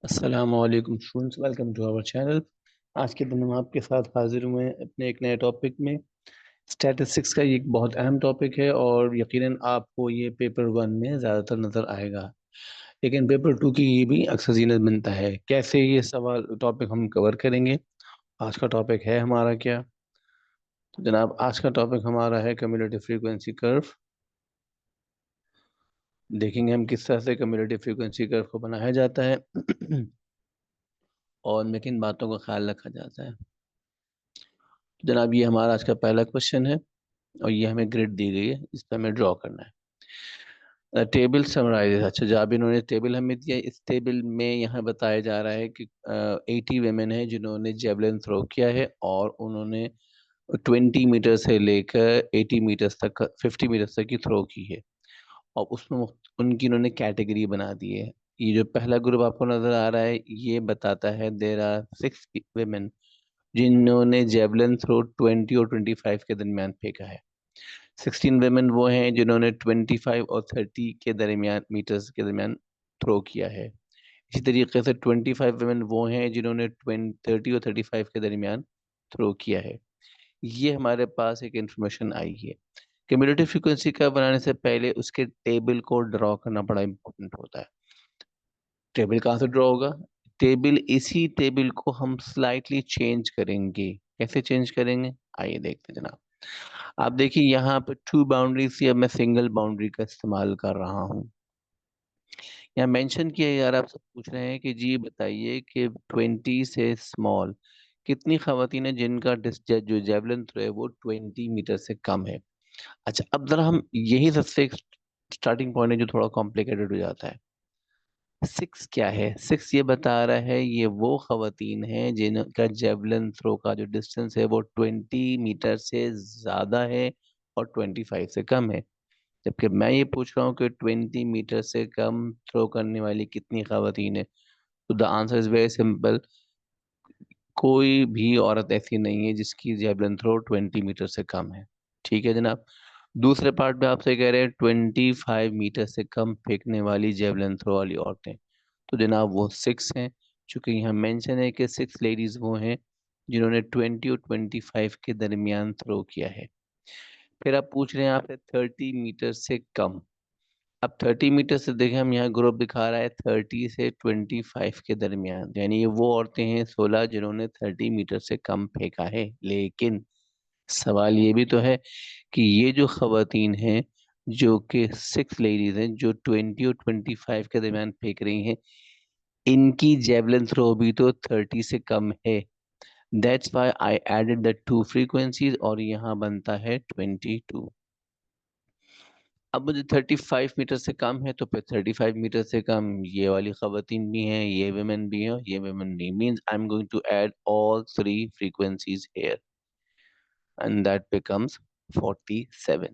अस्सलामुअलैकुम students, welcome to our channel. आज के दिन हम आपके साथ हाजिर हुए हैं अपने एक नए टॉपिक में। स्टैटिस्टिक्स का ये एक बहुत अहम टॉपिक है और यकीनन आपको ये पेपर वन में ज़्यादातर नज़र आएगा, लेकिन पेपर टू की ये भी अक्सर जीनत बनता है। कैसे ये सवाल टॉपिक हम कवर करेंगे? आज का टॉपिक है हमारा क्या? तो जनाब, आज का टॉपिक हमारा है कम्युलेटिव फ्रीक्वेंसी कर्व। देखेंगे हम किस तरह से कम्युलेटिव फ्रीक्वेंसी कर्व को बनाया जाता है और उनमें किन बातों का ख्याल रखा जाता है। जनाब, ये हमारा आज का पहला क्वेश्चन है और ये हमें ग्रिड दी गई है, इस पर हमें ड्रॉ करना है। टेबल समराइज, अच्छा जब इन्होंने टेबल हमें दिया, इस टेबल में यहाँ बताया जा रहा है कि 80 वेमेन है जिन्होंने जेवलिन थ्रो किया है और उन्होंने 20 मीटर से लेकर 80 मीटर्स तक, 50 मीटर्स तक की थ्रो की है। और उसमें उनकी इन्होंने कैटेगरी बना दी है। ये जो पहला ग्रुप आपको नजर आ रहा है ये बताता है देर आर 6 वेमेन जिन्होंने जेवलिन थ्रो 20 और 25 के दरमियान फेंका है। 16 वेमेन वो हैं जिन्होंने 25 और 30 के दरमियान मीटर्स के दरमियान थ्रो किया है। इसी तरीके से 25 वेमेन वो हैं जिन्होंने 30 और 35 के दरमियान थ्रो किया है। ये हमारे पास एक इंफॉर्मेशन आई है। क्यूमुलेटिव फ्रीक्वेंसी का बनाने से पहले उसके टेबल को ड्रॉ करना बड़ा इंपॉर्टेंट होता है। टेबल कहाँ से ड्रॉ होगा? टेबल, इसी टेबल को हम स्लाइटली चेंज करेंगे। कैसे चेंज करेंगे आइए देखते हैं जनाब। आप देखिए यहाँ पे टू बाउंड्री से अब मैं सिंगल बाउंड्री का इस्तेमाल कर रहा हूँ। यहाँ मेंशन किया है यार, आप सब पूछ रहे हैं कि जी बताइए कि 20 से स्मॉल कितनी खवातीन है जिनका डिस्टेंस जो जेवलिन थ्रो है वो 20 मीटर से कम है। अच्छा, अब जरा हम यही सबसे स्टार्टिंग पॉइंट है जो थोड़ा कॉम्प्लिकेटेड हो जाता है। 6 क्या है? 6 ये बता रहा है ये वो खवातीन हैं जिनका जेवलिन थ्रो का जो डिस्टेंस है वो 20 मीटर से ज्यादा है और 25 से कम है। जबकि मैं ये पूछ रहा हूँ कि 20 मीटर से कम थ्रो करने वाली कितनी खवातीन है। तो the answer is very simple, कोई भी औरत ऐसी नहीं है जिसकी जेवलिन थ्रो 20 मीटर से कम है। ठीक है जनाब। दूसरे पार्ट में आपसे कह रहे हैं 25 मीटर से कम फेंकने वाली जेवलिन थ्रो वाली औरतें, तो जनाब वो 6 हैं। चूंकि यहाँ मेंशन है कि 6 लेडीज वो हैं जिन्होंने 20 और 25 के दरमियान थ्रो किया है। फिर आप पूछ रहे हैं आपसे 30 मीटर से कम। अब 30 मीटर से देखें, हम यहाँ ग्रुप दिखा रहा है 30 से 25 के दरमियान, यानी ये वो औरतें हैं 16 जिन्होंने 30 मीटर से कम फेंका है। लेकिन सवाल ये भी तो है कि ये जो खवातीन हैं जो कि 6 लेडीज हैं जो 20 और 25 के दरमियान फेंक रही हैं, इनकी जेवलिन थ्रो भी तो 30 से कम है। That's why I added the two frequencies और यहाँ बनता है 22। अब मुझे 35 मीटर से कम है तो फिर 35 मीटर से कम ये वाली खवातीन भी हैं, ये women भी हैं और ये women भी, means I am going to add all three frequencies here and that becomes 47।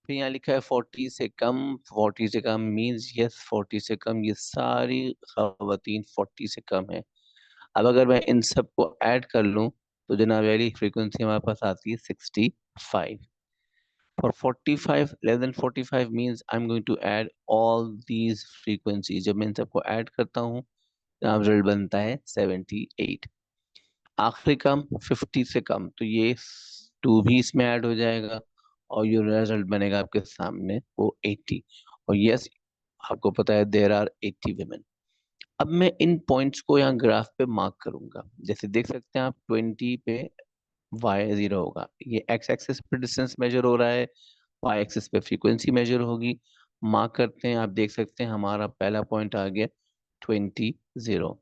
फिर यहाँ लिखा है 40 से कम। 40 से कम मीन्स यस 40 से कम ये सारी खवातीन 40 से कम है। अब अगर मैं इन सबको ऐड कर लूँ तो जनाब वाली फ्रीक्वेंसी हमारे पास आती है 65। For 45 less than 45 means I'm going to add all these frequencies। जब मैं इन सबको ऐड करता हूँ जनाब रिजल्ट बनता है 78। आखिरी कम 50 से कम तो ये 2 भी इसमें ऐड हो जाएगा और ये रिजल्ट बनेगा आपके सामने वो 80। और यस, आपको पता है देर आर 80 women। अब मैं इन पॉइंट्स को यहाँ ग्राफ पे मार्क करूंगा। जैसे देख सकते हैं आप 20 पे y0 होगा, ये x एक्सिस पे डिस्टेंस मेजर हो रहा है, वाई एक्सिस पे फ्रीक्वेंसी मेजर होगी। मार्क करते हैं, आप देख सकते हैं हमारा पहला पॉइंट आ गया 20 0।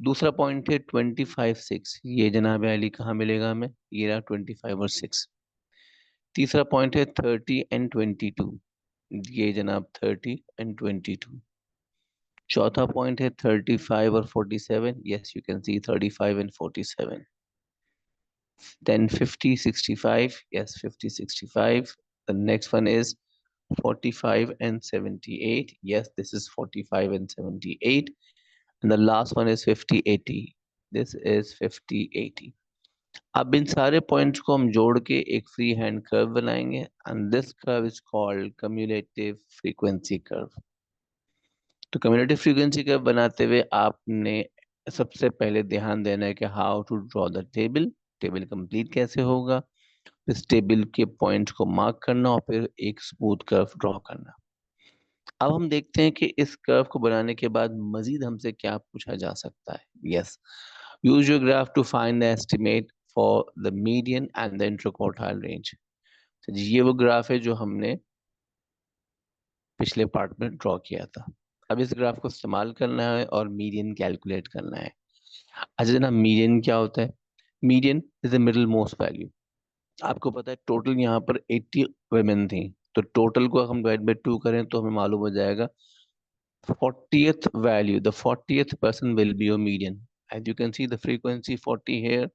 दूसरा पॉइंट है 25 6, ये जनाब अली कहाँ मिलेगा हमें? ये रहा 25 और 6। तीसरा पॉइंट है 30 और 22, ये जनाब 30 और 22। चौथा पॉइंट है 35 और 47, यस यू कैन सी 35 और 47। Then 50 65, yes 50 65. The next one is 45 and 78, yes this is 45 and 78. And the last one is 50 80, this is 50 80। अब इन सारे पॉइंट्स को हम जोड़ के एक फ्री हैंड कर्व बनाएंगे and this curve is called cumulative frequency curve. तो कम्युनिटी फ्रीक्वेंसी कर्व बनाते हुए आपने सबसे पहले ध्यान देना है कि how to draw the table, table complete कैसे होगा, इस टेबल के पॉइंट्स को मार्क करना और फिर एक स्मूथ कर्व ड्रॉ करना। अब हम देखते हैं कि इस कर्व को बनाने के बाद मजीद हमसे क्या पूछा जा सकता है। Yes, use your graph to find the estimate for the median and the interquartile range. ये वो ग्राफ है जो हमने पिछले पार्ट में ड्रॉ किया था। अब इस ग्राफ को इस्तेमाल करना है और मीडियन कैलकुलेट करना है। अच्छा जनाब, मीडियन क्या होता है? Median is the middle most value. आपको पता है टोटल यहाँ पर 80 वुमेन थी, तो टोटल को हम डिवाइड बाई 2 करें तो हमें मालूम हो जाएगा 40th value, the 40th person will be your median. As you can see the frequency 40 here.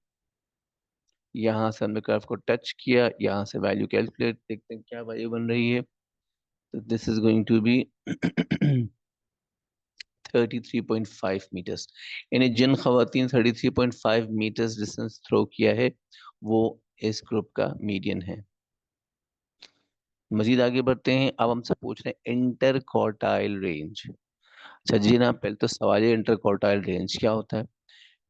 यहाँ से हमने कर्व को टच किया, यहाँ से वैल्यू कैलकुलेट, देखते हैं क्या वैल्यू बन रही है। तो this is going to be 33.5 metres. यानी जिन खवातीन 33.5 मीटर्स डिस्टेंस थ्रो किया है वो इस ग्रुप का मीडियन है। मजीद आगे बढ़ते हैं। अब हमसे पूछ रहे हैं इंटर क्वार्टाइल रेंज। अच्छा जी ना, पहले तो सवाल है इंटर क्वार्टाइल रेंज क्या होता है।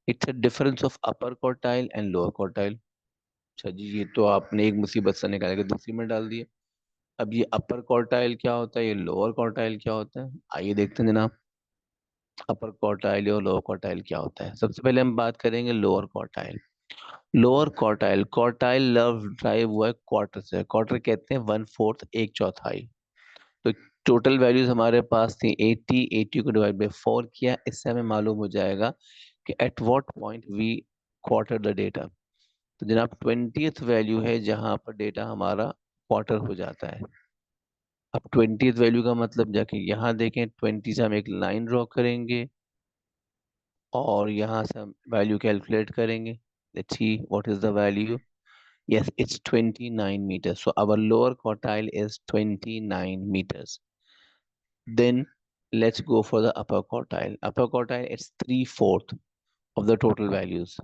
It's a difference of upper quartile and lower quartile. अच्छा जी, ये तो आपने एक मुसीबत से निकाल के दूसरी में डाल दिया। अब ये अपर क्वार्टाइल क्या होता है, ये लोअर क्वार्टाइल क्या होता है, आइए देखते हैं जनाब। अपर क्वार्टाइल और लोअर क्वार्टाइल क्या होता है। सबसे पहले हम बात करेंगे lower quartile. Lower quartile, quartile love drive हुआ है क्वार्टर से। क्वार्टर कहते हैं 1/4, एक चौथाई। तो टोटल वैल्यूज हमारे पास थी 80, 80 को डिवाइड बाई 4 किया, इससे हमें मालूम हो जाएगा कि at what point we quarter the data. तो जनाब 20th वैल्यू है जहां पर डेटा हमारा क्वार्टर हो जाता है। अब 20th वैल्यू का मतलब जाके यहाँ देखें, 20 से हम एक लाइन ड्रॉ करेंगे और यहाँ से हम वैल्यू कैलकुलेट करेंगे। Let's see what is the value. yes, it's 29 meters, so our lower quartile is 29 meters. Then let's go for the upper quartile. Upper quartile, it's 3/4 of the total values.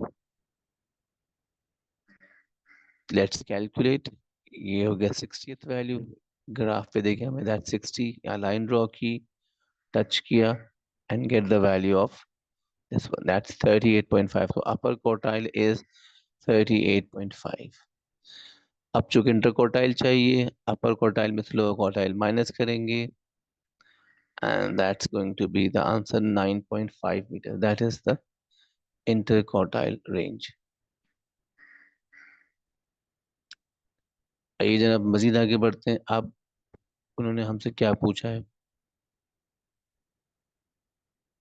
Let's calculate. ये हो गया 60th value. Graph पे देखें हमें that 60, यहाँ line draw की, touch किया and get the value of this one. That's 38.5. So upper quartile is 38.5. अब चूंकि इंटर क्वार्टाइल चाहिए, अपर क्वार्टाइल में से लोअर क्वार्टाइल माइनस करेंगे and that's going to be the answer 9.5 meters. That is the interquartile range. आइए जनाब मजीद आगे बढ़ते हैं। अब उन्होंने हमसे क्या पूछा है।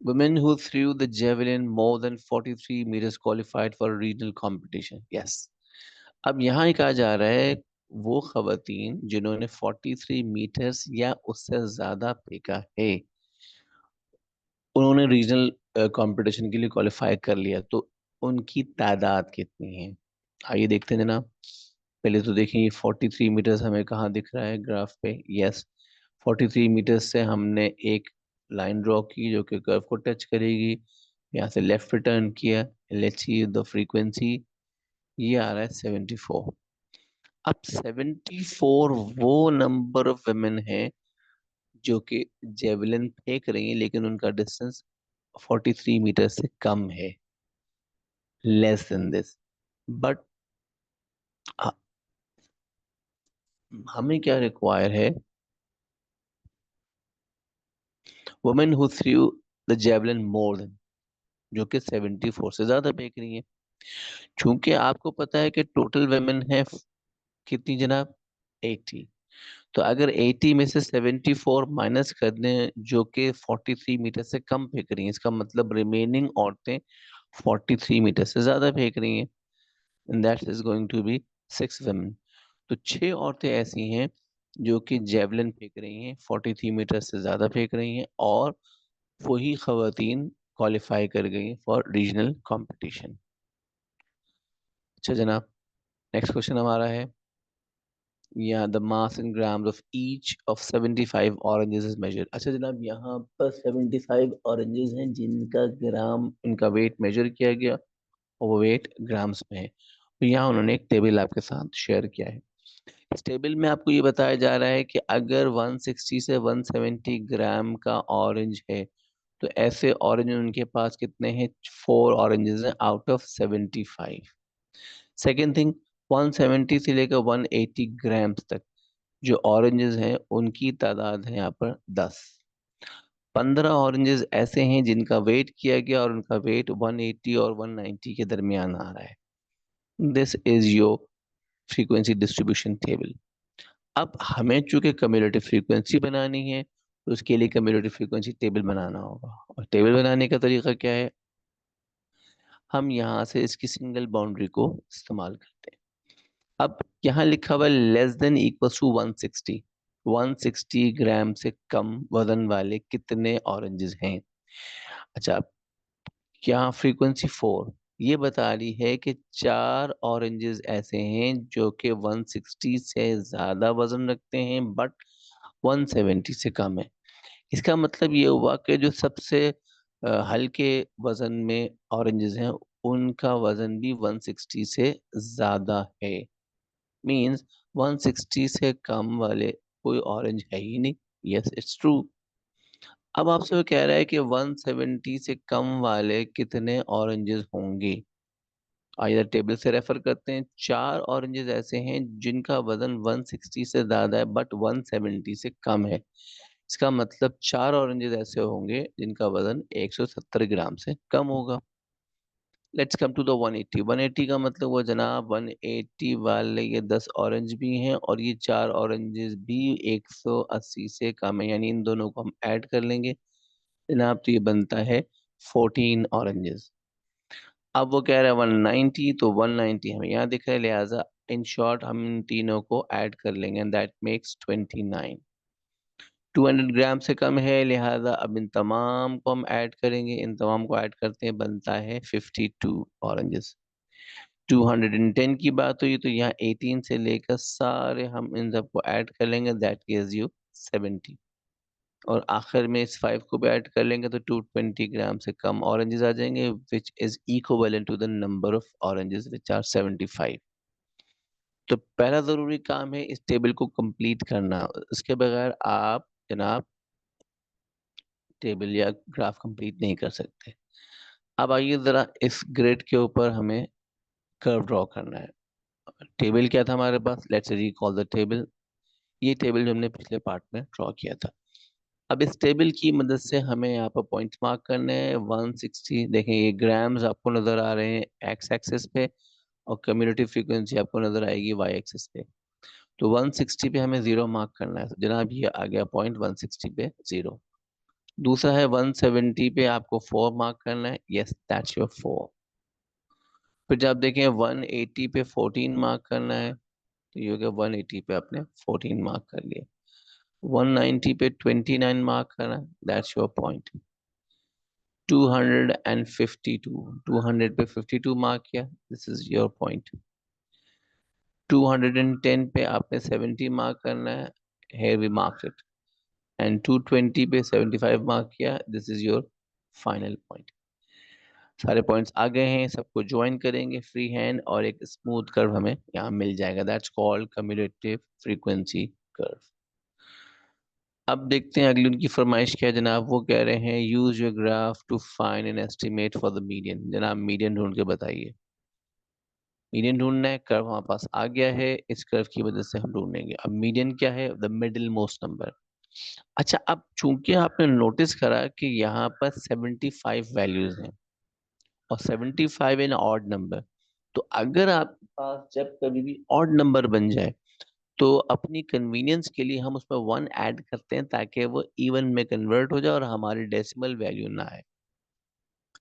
Women who threw the javelin more than 43 meters qualified for a regional competition. Yes. अब यहाँ ही कहा जा रहा है वो खवातीन जिन्होंने 43 मीटर्स या उससे ज्यादा फेंका है उन्होंने रीजनल कंपटीशन के लिए क्वालिफाई कर लिया, तो उनकी तादाद कितनी है। आइए देखते हैं जनाब। पहले तो देखें ये 43 मीटर्स हमें कहाँ दिख रहा है ग्राफ पे। यस, 43 मीटर्स से हमने एक लाइन ड्रॉ की जो कि कर्व को टच करेगी, यहाँ से लेफ्ट रिटर्न किया। लेट्स सी द फ्रीक्वेंसी, ये आ रहा है 74। अब 74 वो नंबर ऑफ वेमेन है जो कि जेवलिन फेंक रही हैं लेकिन उनका डिस्टेंस 43 मीटर से कम है, लेस देन दिस। बट हमें क्या रिक्वायर है, women who through the javelin more than, जो कि 74 से ज्यादा फेंक रही है। चूंकि आपको पता है कि टोटल वेमेन है कितनी जनाब, 80। तो अगर 80 में से 74 माइनस कर दें जो कि 43 मीटर से कम फेंक रही हैं, इसका मतलब रिमेनिंग औरतें 43 मीटर से ज्यादा फेंक रही हैं, and that is going to be 6 women। तो 6 औरतें ऐसी हैं जो कि जेवलिन फेंक रही हैं, 43 मीटर से ज्यादा फेंक रही हैं, और वही खवातीन क्वालिफाई कर गई फॉर रीजनल कंपटीशन। अच्छा जनाब, नेक्स्ट क्वेश्चन हमारा है, या the mass in grams of each of 75 oranges is measured. अच्छा जनाब, यहाँ पर 75 ऑरेंजेस हैं जिनका ग्राम, उनका वेट मेजर किया गया और वो वेट ग्राम्स में है। तो यहाँ उन्होंने एक टेबल आपके साथ शेयर किया है। इस टेबल में आपको ये बताया जा रहा है कि अगर 160 से 170 ग्राम का ऑरेंज है तो ऐसे ऑरेंज उनके पास कितने हैं? 4 ऑरेंजेस हैं आउट ऑफ 75। सेकेंड थिंग, 170 से लेकर 180 ग्राम्स तक जो ऑरेंजेस हैं उनकी तादाद है यहाँ पर 10। 15 ऑरेंजेस ऐसे हैं जिनका वेट किया गया और उनका वेट 180 और 190 के दरमियान आ रहा है। This is your frequency distribution table. अब हमें चूंकि कम्युलेटिव फ्रीक्वेंसी बनानी है तो उसके लिए कम्युलेटिव फ्रीक्वेंसी टेबल बनाना होगा। और टेबल बनाने का तरीका क्या है? हम यहाँ से इसकी सिंगल बाउंड्री को इस्तेमाल करते हैं। अब यहाँ लिखा हुआ लेस देन इक्वल टू 160। 160 ग्राम से कम वजन वाले कितने ऑरेंजेस हैं? अच्छा, यहाँ फ्रीक्वेंसी 4 ये बता रही है कि 4 ऑरेंजेस ऐसे हैं जो कि 160 से ज्यादा वजन रखते हैं बट 170 से कम है। इसका मतलब ये हुआ कि जो सबसे हल्के वजन में ऑरेंजेस हैं उनका वजन भी 160 से ज्यादा है। मींस 160 से कम वाले कोई ऑरेंज है ही नहीं। Yes, it's true. अब आपसे वो कह रहा है कि 170 से कम वाले कितने ऑरेंजेस होंगे। आइए टेबल से रेफर करते हैं। 4 ऑरेंजेस ऐसे हैं जिनका वजन 160 से ज्यादा है बट 170 से कम है। इसका मतलब 4 ऑरेंजेस ऐसे होंगे जिनका वजन 170 ग्राम से कम होगा। Let's come to the 180। 180 का मतलब वो जनाब 180 वाले ये 10 ऑरेंज भी हैं और ये 4 ऑरेंजेस भी 180 से कम है, यानी इन दोनों को हम ऐड कर लेंगे जनाब तो ये बनता है 14 ऑरेंजेस। अब वो कह रहा है 190, तो 190 हमें यहाँ दिख रहा है, लिहाजा इन शॉर्ट हम इन तीनों को ऐड कर लेंगे एंड दैट मेक्स 29। 200 ग्राम से कम है, लिहाजा अब इन तमाम को हम ऐड करेंगे। इन तमाम को ऐड करते हैं बनता है 52 ऑरेंजेस। 210 की बात हुई तो यहाँ 18 से लेकर सारे हम इन सबको ऐड कर लेंगे, दैट गिव्स यू 70। और आखिर में इस 5 को भी ऐड कर लेंगे तो 220 ग्राम से कम ऑरेंजेस आ जाएंगे which is equivalent to the number of oranges which are 75। तो पहला जरूरी काम है इस टेबल को कंप्लीट करना, इसके बगैर आप जनाब टेबल या ग्राफ कंप्लीट नहीं कर सकते। अब आइए जरा इस ग्रिड के ऊपर हमें कर्व ड्रॉ करना है। टेबल क्या था हमारे पास? Let's recall the table. ये टेबल जो हमने पिछले पार्ट में ड्रॉ किया था। अब इस टेबल की मदद से हमें यहाँ पर पॉइंट्स मार्क करने हैं। 160 देखें, ये ग्राम्स आपको नजर आ रहे हैं एक्स एक्सिस पे और कम्युनिटी फ्रीक्वेंसी आपको नजर आएगी वाई एक्सिस पे। तो 160 पे हमें 0 मार्क करना है, तो जनाब ये आ गया पॉइंट 160 पे 0। दूसरा है 170 पे आपको 4 मार्क करना है, यस दैट्स योर 4। फिर जब देखें 180 पे 14 मार्क करना है, तो ये हो गया 180 पे आपने 14 मार्क कर लिया। 190 पे 29 मार्क करना है, दैट्स योर पॉइंट। 252, 200 पे 52 मार्क किया, दिस इज योर पॉइंट। 210 पे आपने 70 मार्क करना है, here we marked it। And 220 पे 75 मार्क किया, this is your final point. सारे पॉइंट्स आ गए हैं, सबको ज्वाइन करेंगे फ्री हैंड और एक स्मूथ कर्व हमें यहाँ मिल जाएगा, that's called cumulative frequency curve. अब देखते हैं अगली उनकी फरमाइश क्या है जनाब। वो कह रहे हैं use your graph to find an estimate for the median. जनाब मीडियन ढूंढ के बताइए। मीडियन ढूंढना है, कर्व हमारे पास आ गया है, इस कर्व की वजह से हम ढूंढेंगे। अब मीडियन क्या है? The middle most number. अच्छा, अब चूंकि आपने नोटिस करा कि यहाँ पर 75 वैल्यूज हैं और 75 इन ऑड नंबर, तो अगर आपके पास जब कभी भी ऑड नंबर बन जाए तो अपनी कन्वीनियंस के लिए हम उसमें 1 ऐड करते हैं ताकि वो इवन में कन्वर्ट हो जाए और हमारी डेसिमल वैल्यू ना आए।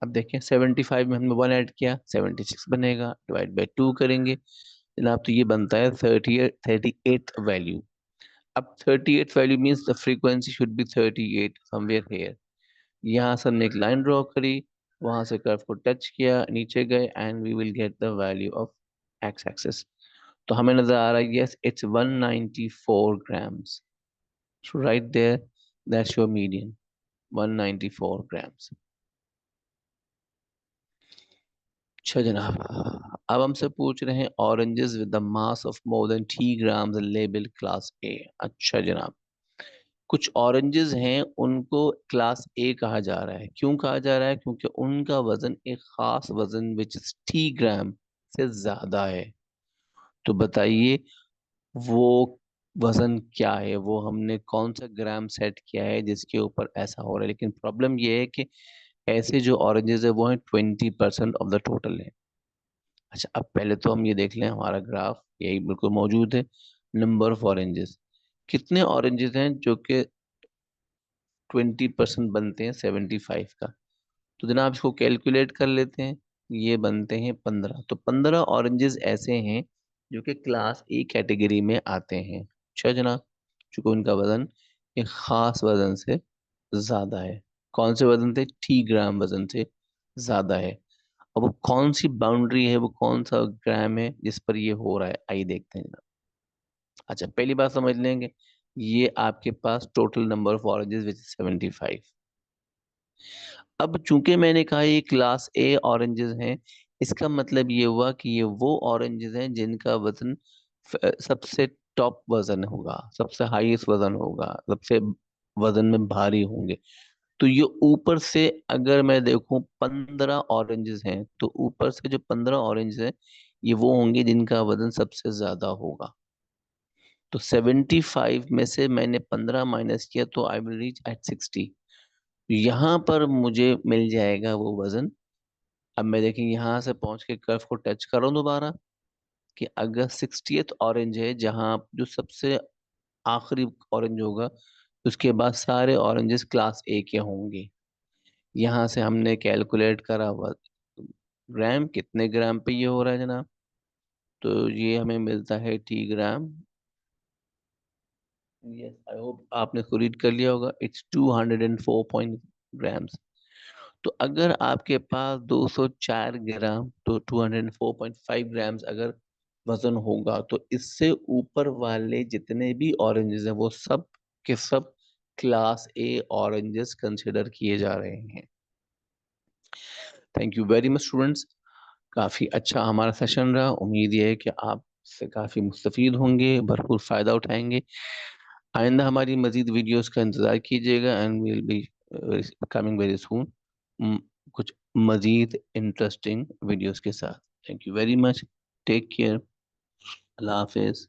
अब देखें 75 में हमने 1 ऐड किया, 76 बनेगा, डिवाइड बाई 2 करेंगे जनाब तो ये बनता है 38 वैल्यू। अब 38 value means the frequency should be 38 somewhere here. यहाँ से हमने एक लाइन ड्रॉ करी, वहां से कर्व को टच किया, नीचे गए and we will get the value of x axis. तो हमें नजर आ रहा है yes it's 194 grams. So right there, that's your median, 194 grams. अच्छा जनाब, अब हमसे पूछ रहे हैं oranges with the mass of more than 3 grams label class ए। अच्छा जनाब, कुछ ऑरेंजेस हैं उनको क्लास ए कहा जा रहा है। क्यों कहा जा रहा है? क्योंकि उनका वजन एक खास वजन विच इज 3 ग्राम से ज्यादा है। तो बताइए वो वजन क्या है, वो हमने कौन सा ग्राम सेट किया है जिसके ऊपर ऐसा हो रहा है। लेकिन प्रॉब्लम ये है कि ऐसे जो ऑरेंजेस है वो हैं 20% ऑफ द टोटल है। अच्छा, अब पहले तो हम ये देख लें, हमारा ग्राफ यही बिल्कुल मौजूद है। नंबर ऑफ ऑरेंजेस, कितने ऑरेंजेस हैं जो कि 20% बनते हैं 75 का। तो जनाब इसको कैलकुलेट कर लेते हैं। ये बनते हैं 15। तो 15 ऑरेंजेस ऐसे हैं जो कि क्लास ए कैटेगरी में आते हैं। अच्छा जनाब, चूंकि उनका वजन एक खास वजन से ज्यादा है। कौन से वजन से? 3 ग्राम वजन से ज्यादा है। अब वो कौन सी बाउंड्री है, वो कौन सा ग्राम है जिस पर ये हो रहा है, आइए देखते हैं जनाब। अच्छा, पहली बात समझ लेंगे, ये आपके पास total number of oranges which is 75। अब चूंकि मैंने कहा ये क्लास ए ऑरेंजेस हैं, इसका मतलब ये हुआ कि ये वो ऑरेंजेस हैं जिनका वजन सबसे टॉप वजन होगा, सबसे हाईएस्ट वजन होगा, सबसे वजन में भारी होंगे। तो ये ऊपर से अगर मैं देखूं 15 ऑरेंजेस हैं, तो ऊपर से जो 15 ऑरेंजेस हैं ये वो होंगे जिनका वजन सबसे ज्यादा होगा। तो 75 में से मैंने 15 माइनस किया तो आई विल रीच एट 60। यहाँ पर मुझे मिल जाएगा वो वजन। अब मैं देखिए यहाँ से पहुंच के कर्व को टच कर रहा हूँ दोबारा, कि अगर 60th ऑरेंज है, जहाँ जो सबसे आखिरी ऑरेंज होगा, उसके बाद सारे ऑरेंजेस क्लास ए के होंगे। यहाँ से हमने कैलकुलेट करा हुआ ग्राम, कितने ग्राम पे ये हो रहा है जनाब। तो ये हमें मिलता है T gram. Yes, I hope आपने इसको रीड कर लिया होगा। It's 204 point grams. तो अगर आपके पास 204 ग्राम, तो 204.5 ग्राम्स अगर वजन होगा, तो इससे ऊपर वाले जितने भी ऑरेंजेस हैं वो सब के सब क्लास ए ऑरेंजेस कंसिडर किए जा रहे हैं। Thank you very much students. काफ़ी अच्छा हमारा सेशन रहा। उम्मीद ये है कि आप से काफ़ी मुस्तफ़ीद होंगे, भरपूर फ़ायदा उठाएंगे। आइंदा हमारी मज़ीद वीडियोस का इंतज़ार कीजिएगा, and will be coming very soon कुछ मज़ीद इंटरेस्टिंग वीडियोस के साथ। Thank you very much. Take care. अल्लाह हाफिज़।